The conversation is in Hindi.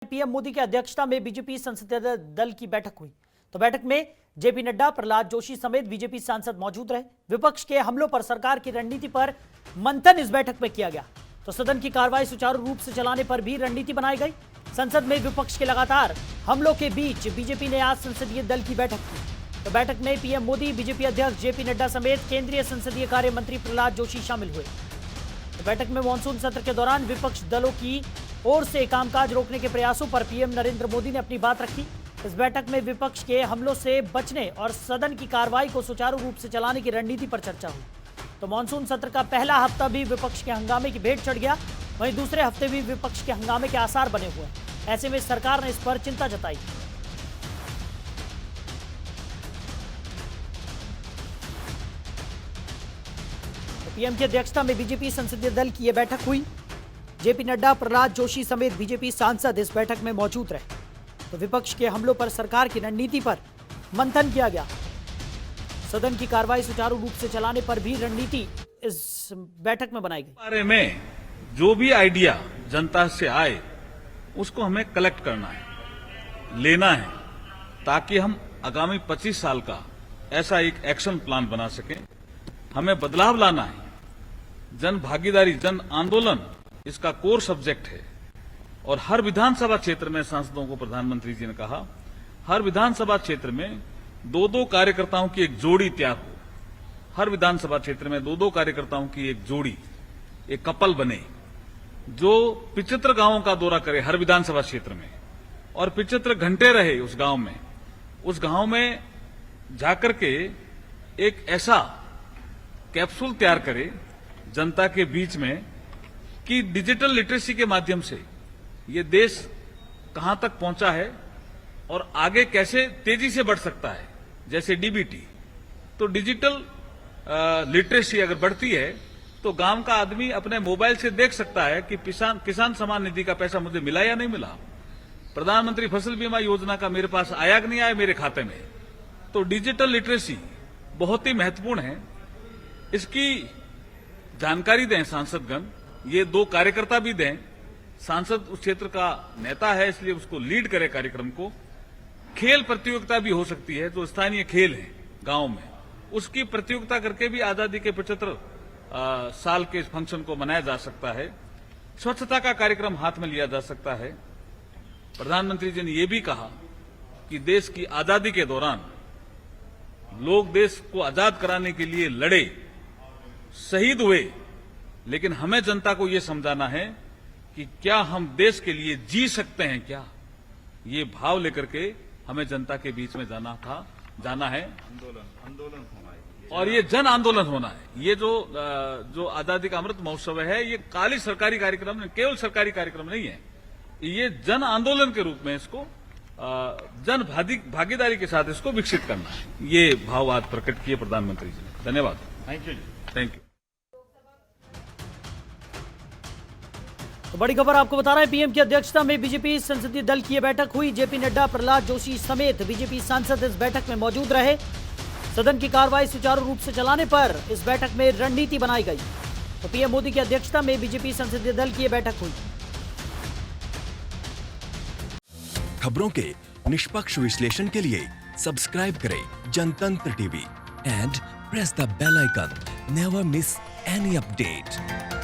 पीएम मोदी की अध्यक्षता में बीजेपी संसदीय दल की बैठक हुई। तो बैठक में जेपी नड्डा, प्रहलाद जोशी समेत बीजेपी सांसद मौजूद रहे। विपक्ष के हमलों पर सरकार की रणनीति पर मंथन इस बैठक में किया गया। तो सदन की कार्रवाई सुचारू रूप से चलाने पर भी रणनीति बनाई गई। संसद में विपक्ष के लगातार हमलों के बीच बीजेपी ने आज संसदीय दल की बैठक की। तो बैठक में पीएम मोदी, बीजेपी अध्यक्ष जेपी नड्डा समेत केंद्रीय संसदीय कार्य मंत्री प्रहलाद जोशी शामिल हुए। तो बैठक में मानसून सत्र के दौरान विपक्ष दलों की ओर से कामकाज रोकने के प्रयासों पर पीएम नरेंद्र मोदी ने अपनी बात रखी। इस बैठक में विपक्ष के हमलों से बचने और सदन की कार्रवाई को सुचारू रूप से चलाने की रणनीति पर चर्चा हुई। तो मानसून सत्र का पहला हफ्ता भी विपक्ष के हंगामे की भेंट चढ़ गया, वहीं दूसरे हफ्ते भी विपक्ष के हंगामे के आसार बने हुए हैं। ऐसे में सरकार ने इस पर चिंता जताई। पीएम की अध्यक्षता में बीजेपी संसदीय दल की यह बैठक हुई। जेपी नड्डा, प्रहलाद जोशी समेत बीजेपी सांसद इस बैठक में मौजूद रहे। तो विपक्ष के हमलों पर सरकार की रणनीति पर मंथन किया गया। सदन की कार्रवाई सुचारू रूप से चलाने पर भी रणनीति इस बैठक में बनाई गई। बारे में जो भी आइडिया जनता से आए उसको हमें कलेक्ट करना है, लेना है, ताकि हम आगामी 25 साल का ऐसा एक एक्शन प्लान बना सकें। हमें बदलाव लाना है। जन भागीदारी, जन आंदोलन इसका कोर सब्जेक्ट है। और हर विधानसभा क्षेत्र में सांसदों को प्रधानमंत्री जी ने कहा, हर विधानसभा क्षेत्र में 2-2 कार्यकर्ताओं की एक जोड़ी तैयार हो। हर विधानसभा क्षेत्र में 2-2 कार्यकर्ताओं की एक जोड़ी, एक कपल बने, जो 75 गांवों का दौरा करे हर विधानसभा क्षेत्र में, और 75 घंटे रहे उस गांव में। उस गांव में जाकर के एक ऐसा कैप्सूल तैयार करे जनता के बीच में कि डिजिटल लिटरेसी के माध्यम से ये देश कहां तक पहुंचा है और आगे कैसे तेजी से बढ़ सकता है। जैसे डीबीटी, तो डिजिटल लिटरेसी अगर बढ़ती है तो गांव का आदमी अपने मोबाइल से देख सकता है कि किसान सम्मान निधि का पैसा मुझे मिला या नहीं मिला, प्रधानमंत्री फसल बीमा योजना का मेरे पास आया कि नहीं आया मेरे खाते में। तो डिजिटल लिटरेसी बहुत ही महत्वपूर्ण है। इसकी जानकारी दें सांसदगण, ये 2 कार्यकर्ता भी दें। सांसद उस क्षेत्र का नेता है, इसलिए उसको लीड करे कार्यक्रम को। खेल प्रतियोगिता भी हो सकती है, जो स्थानीय खेल है गांव में, उसकी प्रतियोगिता करके भी आजादी के 75 साल के फंक्शन को मनाया जा सकता है। स्वच्छता का कार्यक्रम हाथ में लिया जा सकता है। प्रधानमंत्री जी ने यह भी कहा कि देश की आजादी के दौरान लोग देश को आजाद कराने के लिए लड़े, शहीद हुए, लेकिन हमें जनता को यह समझाना है कि क्या हम देश के लिए जी सकते हैं क्या। ये भाव लेकर के हमें जनता के बीच में जाना है। आंदोलन होना है और ये जन आंदोलन होना है। ये जो आजादी का अमृत महोत्सव है, ये खाली सरकारी कार्यक्रम, केवल सरकारी कार्यक्रम नहीं है। ये जन आंदोलन के रूप में इसको जन भागीदारी के साथ इसको विकसित करना है। ये भाव आज प्रकट किए प्रधानमंत्री जी ने। धन्यवाद। Thank you. Thank you. तो बड़ी खबर आपको बता रहे हैं, पीएम की अध्यक्षता में बीजेपी संसदीय दल की यह बैठक हुई। जेपी नड्डा, प्रहलाद जोशी समेत बीजेपी सांसद इस बैठक में मौजूद रहे। सदन की कार्रवाई सुचारू रूप से चलाने पर इस बैठक में रणनीति बनाई गई। तो पीएम मोदी की अध्यक्षता में बीजेपी संसदीय दल की यह बैठक हुई। खबरों के निष्पक्ष विश्लेषण के लिए सब्सक्राइब करें Jantantra TV and press the bell icon. Never miss any update.